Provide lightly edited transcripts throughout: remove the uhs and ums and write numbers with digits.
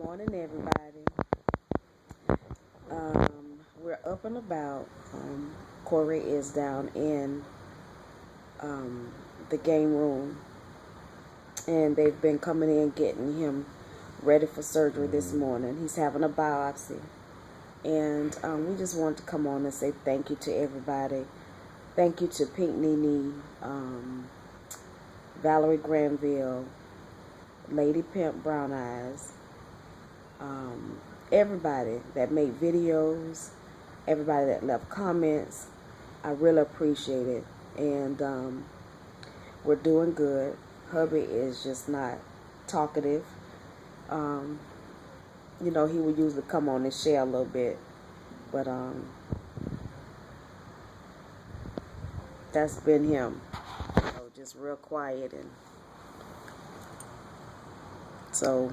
morning, everybody. We're up and about. Corey is down in the game room, and they've been coming in getting him ready for surgery this morning. He's having a biopsy, and we just wanted to come on and say thank you to everybody. Thank you to Pink Nene, Valerie Granville, Lady Pimp Brown Eyes, everybody that made videos, everybody that left comments. I really appreciate it. And we're doing good. Hubby is just not talkative. You know, he would usually come on and share a little bit, but that's been him. You know, just real quiet. And so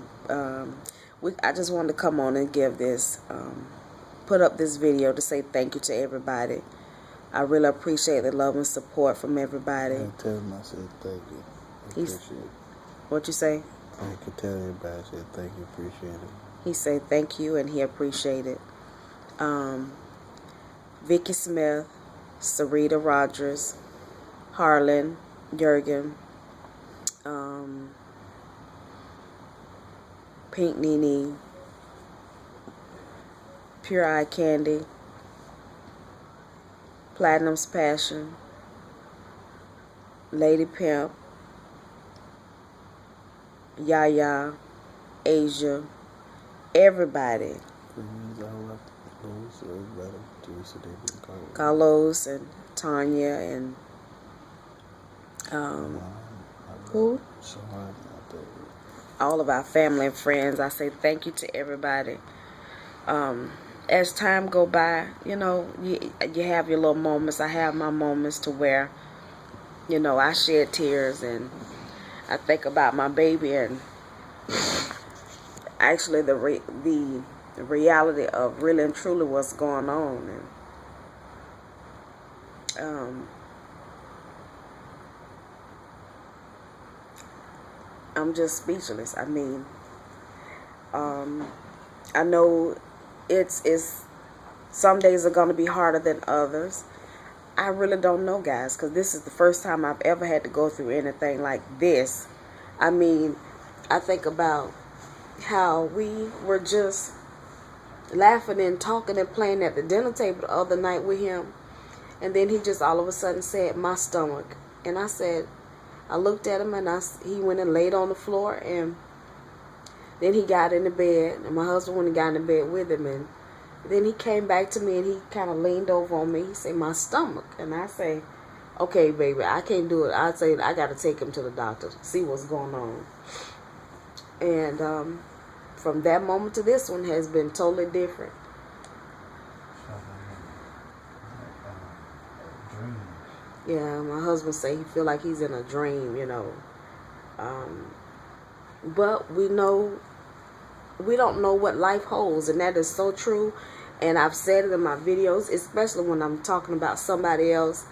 I just wanted to come on and give this, put up this video to say thank you to everybody. I really appreciate the love and support from everybody. I tell him I said thank you. Appreciate it. What you say? I could tell everybody I said thank you, appreciate it. He said thank you and he appreciated it. Vicky Smith, Sarita Rogers, Harlan, Jurgen, Pink Nene, Pure Eye Candy, Platinum's Passion, Lady Pimp, Yaya, Asia, everybody. Carlos and Tanya and who? All of our family and friends. I say thank you to everybody. As time go by, you know, you have your little moments. I have my moments to where, you know, I shed tears and I think about my baby and actually the reality of really and truly what's going on. And I'm just speechless. I mean, I know it's some days are going to be harder than others. I really don't know, guys, because this is the first time I've ever had to go through anything like this. I mean, I think about how we were just laughing and talking and playing at the dinner table the other night with him, and then he just all of a sudden said, "My stomach." And I said, I looked at him and he went and laid on the floor, and then he got in the bed, and my husband went and got in the bed with him, and then he came back to me and he kind of leaned over on me. He said, "My stomach." And I say, "Okay, baby, I can't do it." I say, "I got to take him to the doctor, see what's going on." And from that moment to this one has been totally different. Yeah, my husband say he feel like he's in a dream, you know. But we don't know what life holds, and that is so true. And I've said it in my videos, especially when I'm talking about somebody else.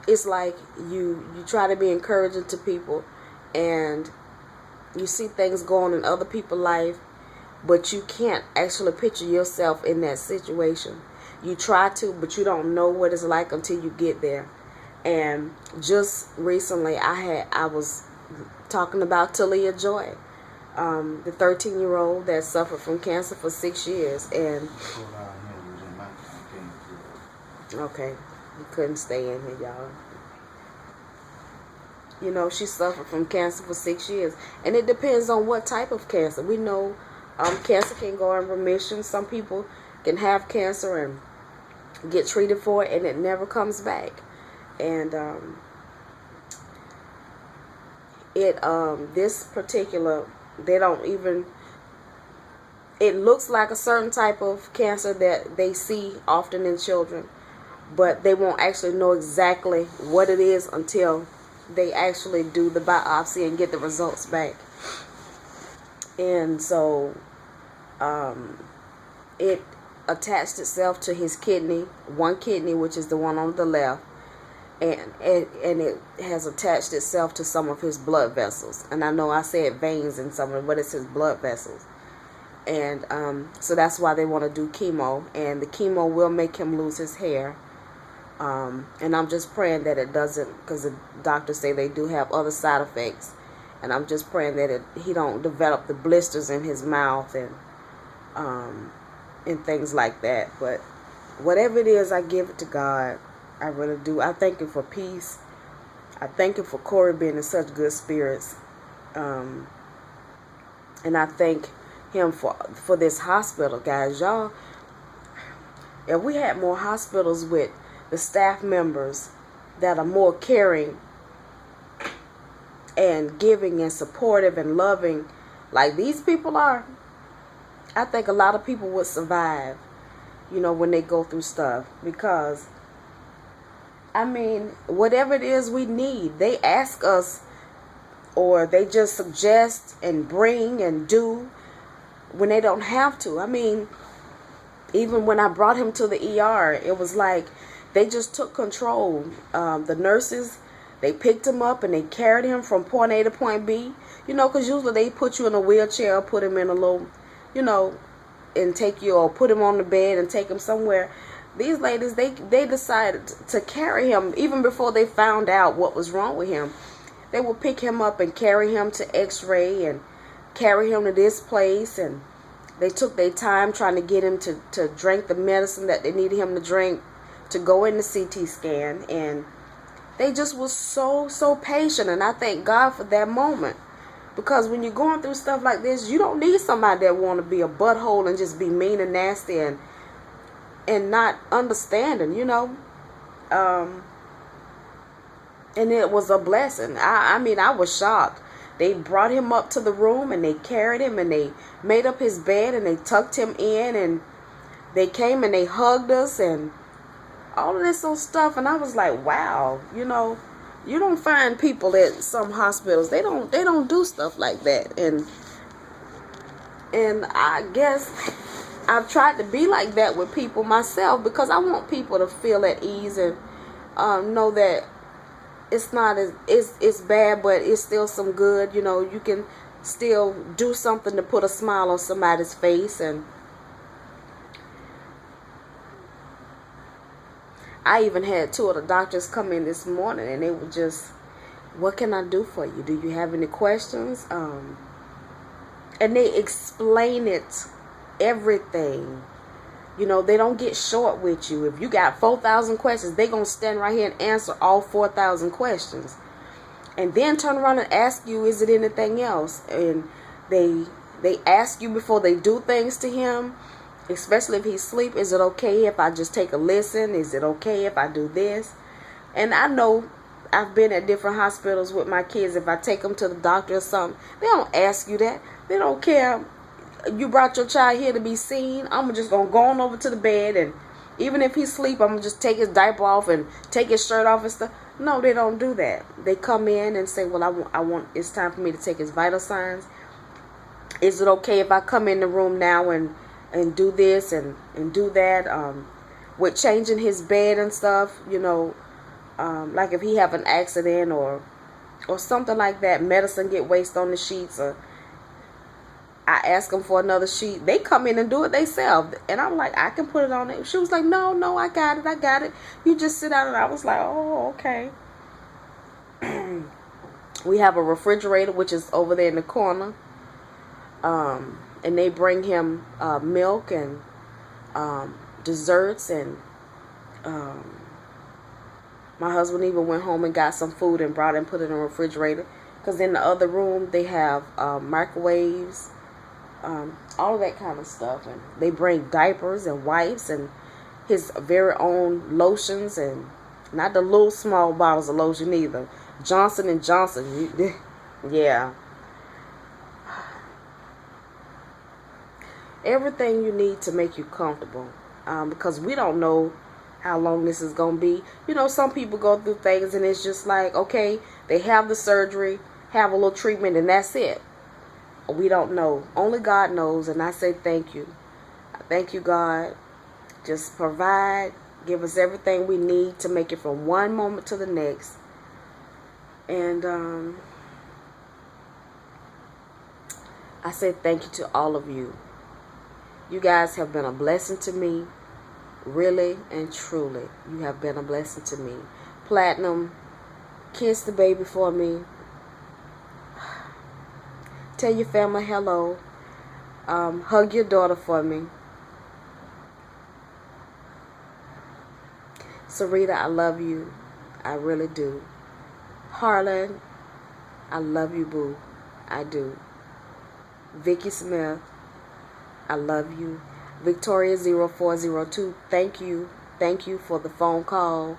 It's like you try to be encouraging to people, and you see things going in other people's life, but you can't actually picture yourself in that situation. You try to, but you don't know what it's like until you get there. And just recently, I was talking about Talia Joy, the 13-year-old that suffered from cancer for 6 years, and okay, you couldn't stay in here, y'all. You know, she suffered from cancer for 6 years, and it depends on what type of cancer. We know cancer can go in remission. Some people can have cancer and get treated for it, and it never comes back. And this particular, they don't even, it looks like a certain type of cancer that they see often in children, but they won't actually know exactly what it is until they actually do the biopsy and get the results back. And so it attached itself to his kidney, one kidney, which is the one on the left, and it has attached itself to some of his blood vessels. And I know I said veins in some of it, but it's his blood vessels. And so that's why they want to do chemo, and the chemo will make him lose his hair. And I'm just praying that it doesn't, because the doctors say they do have other side effects, and I'm just praying that he don't develop the blisters in his mouth and things like that. But whatever it is, I give it to God. I really do. I thank Him for peace. I thank Him for Corey being in such good spirits, and I thank Him for this hospital, guys. Y'all, if we had more hospitals with the staff members that are more caring and giving and supportive and loving like these people are, I think a lot of people would survive, when they go through stuff. Because, I mean, whatever it is we need, they ask us, or they just suggest and bring and do when they don't have to. I mean, even when I brought him to the ER, it was like they just took control. The nurses, they picked him up and they carried him from point A to point B. Because usually they put you in a wheelchair, or put him in a little, and take you, or put him on the bed and take him somewhere. These ladies, they decided to carry him even before they found out what was wrong with him. They will pick him up and carry him to X-ray and carry him to this place, and they took their time trying to get him to drink the medicine that they needed him to drink to go in the CT scan. And they just was so patient, and I thank God for that moment. Because when you're going through stuff like this, you don't need somebody that want to be a butthole and just be mean and nasty and not understanding, and it was a blessing. I mean, I was shocked. They brought him up to the room, and they carried him, and they made up his bed, and they tucked him in, and they came and they hugged us and all of this old stuff. And I was like, wow, you don't find people at some hospitals, they don't do stuff like that. And I guess I've tried to be like that with people myself, because I want people to feel at ease and know that it's not it's bad, but it's still some good. You can still do something to put a smile on somebody's face. And I even had 2 of the doctors come in this morning, and they were just, what can I do for you? Do you have any questions? And they explain it, everything. They don't get short with you. If you got 4,000 questions, they're going to stand right here and answer all 4,000 questions. And then turn around and ask you, is it anything else? And they ask you before they do things to him, especially if he's asleep. Is it okay if I just take a listen? Is it okay if I do this? And I know I've been at different hospitals with my kids. If I take them to the doctor or something, they don't ask you that. They don't care. You brought your child here to be seen. I'm just going to go on over to the bed, and even if he's asleep, I'm going to just take his diaper off and take his shirt off and stuff. No, they don't do that. They come in and say, well, I want it's time for me to take his vital signs. Is it okay if I come in the room now and do this and do that? With changing his bed and stuff, like if he have an accident or something like that, medicine get wasted on the sheets, or I ask them for another sheet, they come in and do it themselves. And I'm like, I can put it on it. She was like, no, I got it. You just sit down. And I was like, oh, okay. We have a refrigerator, which is over there in the corner. And they bring him milk and desserts. And my husband even went home and got some food and brought it and put it in the refrigerator. Because in the other room, they have microwaves. All of that kind of stuff. And they bring diapers and wipes and his very own lotions, and not the little small bottles of lotion either. Johnson & Johnson. Yeah. Everything you need to make you comfortable. Because we don't know how long this is going to be. Some people go through things and it's just like, okay, they have the surgery, have a little treatment, and that's it. We don't know. Only God knows. And I say thank you. I thank you, God. Just provide. Give us everything we need to make it from one moment to the next. And I say thank you to all of you. You guys have been a blessing to me. Really and truly, you have been a blessing to me. Platinum, kiss the baby for me. Tell your family hello. Hug your daughter for me. Sarita, I love you. I really do. Harlan, I love you, boo. I do. Vicky Smith, I love you. Victoria0402, thank you. Thank you for the phone call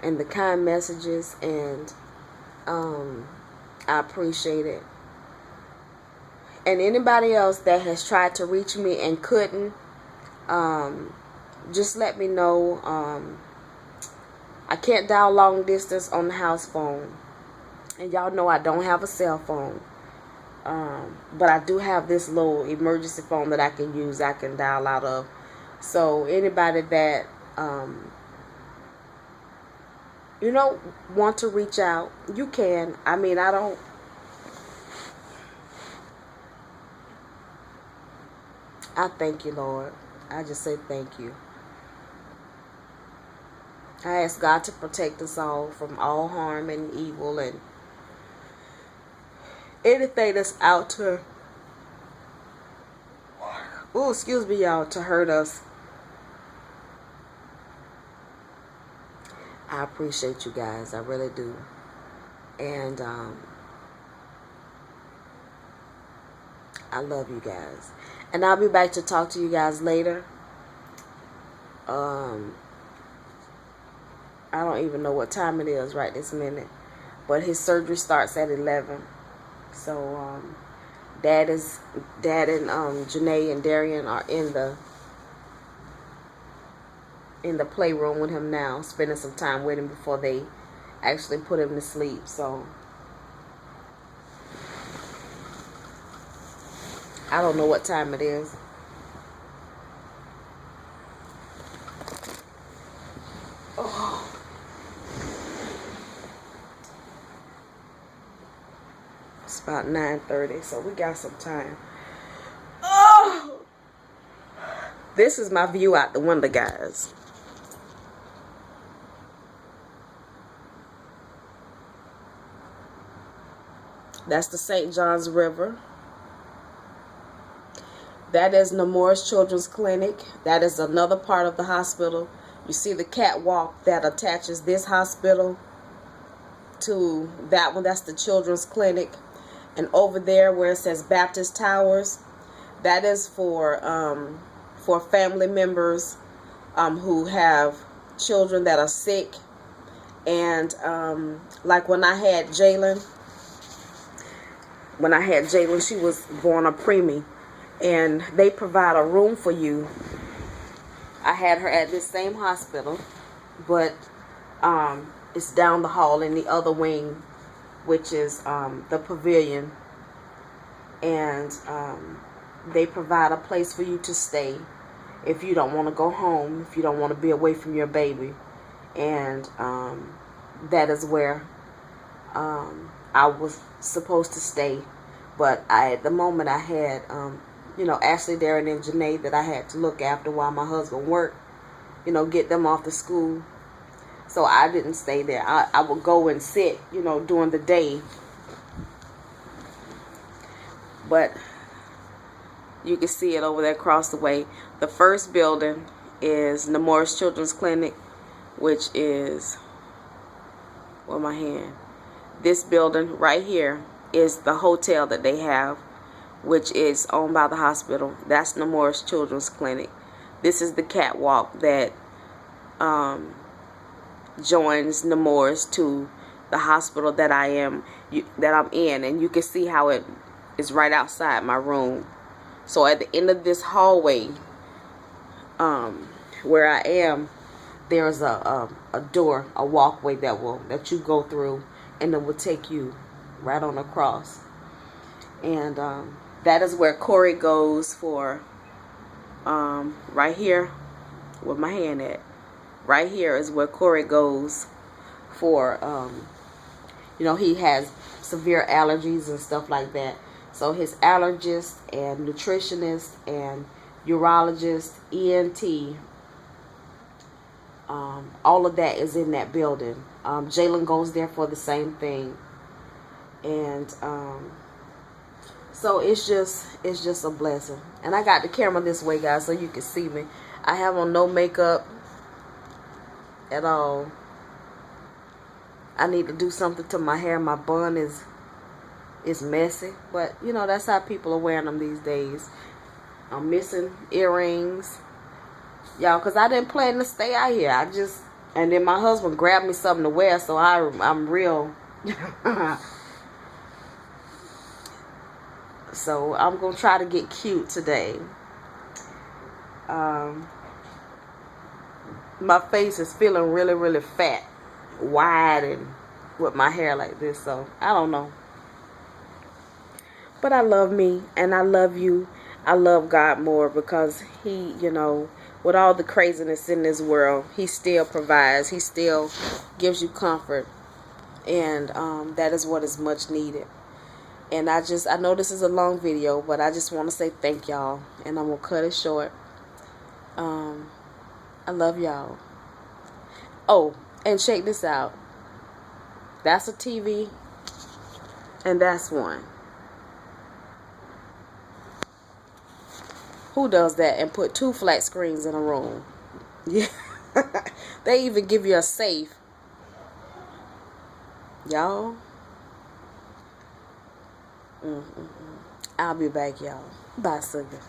and the kind messages, and I appreciate it. And anybody else that has tried to reach me and couldn't, just let me know. I can't dial long distance on the house phone. And y'all know I don't have a cell phone. But I do have this little emergency phone that I can use. I can dial out of. So anybody that, want to reach out, you can. I mean, I thank you, Lord. I just say thank you. I ask God to protect us all from all harm and evil and anything that's out to, excuse me, y'all, to hurt us. I appreciate you guys. I really do. And I love you guys. And I'll be back to talk to you guys later. I don't even know what time it is right this minute. But his surgery starts at 11. So Dad and Janae and Darian are in the playroom with him now, spending some time with him before they actually put him to sleep. So I don't know what time it is. Oh. It's about 9:30, so we got some time. Oh! This is my view out the window, guys. That's the St. Johns River. That is Nemours Children's Clinic. That is another part of the hospital. You see the catwalk that attaches this hospital to that one. That's the Children's Clinic. And over there where it says Baptist Towers, that is for family members who have children that are sick. And like when I had Jalen, she was born a preemie. And they provide a room for you. I had her at this same hospital, but it's down the hall in the other wing, which is the pavilion. And they provide a place for you to stay if you don't want to go home, if you don't want to be away from your baby. And that is where I was supposed to stay. But at the moment I had, Ashley, Darren, and Janae that I had to look after while my husband worked, get them off to school. So I didn't stay there. I would go and sit, during the day. But you can see it over there across the way. The first building is Nemours Children's Clinic, which is, where my hand? This building right here is the hotel that they have, which is owned by the hospital. That's Nemours Children's Clinic. This is the catwalk that joins Nemours to the hospital that I'm in, and you can see how it is right outside my room. So at the end of this hallway, where I am, there's a door, a walkway that you go through, and it will take you right on across. And that is where Corey goes for, right here, with my hand at. Right here is where Corey goes for, he has severe allergies and stuff like that. So his allergist and nutritionist and urologist, ENT. All of that is in that building. Jalen goes there for the same thing. And so it's just a blessing. And I got the camera this way, guys, so you can see me. I have on no makeup at all. I need to do something to my hair. My bun is messy, but you know, that's how people are wearing them these days. I'm missing earrings, y'all, because I didn't plan to stay out here. And then my husband grabbed me something to wear, so I'm real. So I'm gonna try to get cute today. My face is feeling really, really fat, wide, and with my hair like this, so I don't know. But I love me, and I love you. I love God more because He, you know, with all the craziness in this world, He still provides. He still gives you comfort, and that is what is much needed. And I know this is a long video, but I just want to say thank y'all, and I'm gonna cut it short. I love y'all. Oh, and check this out. That's a TV, and that's one. Who does that and put 2 flat screens in a room? Yeah. They even give you a safe. Y'all. I'll be back, y'all. Bye, sugar.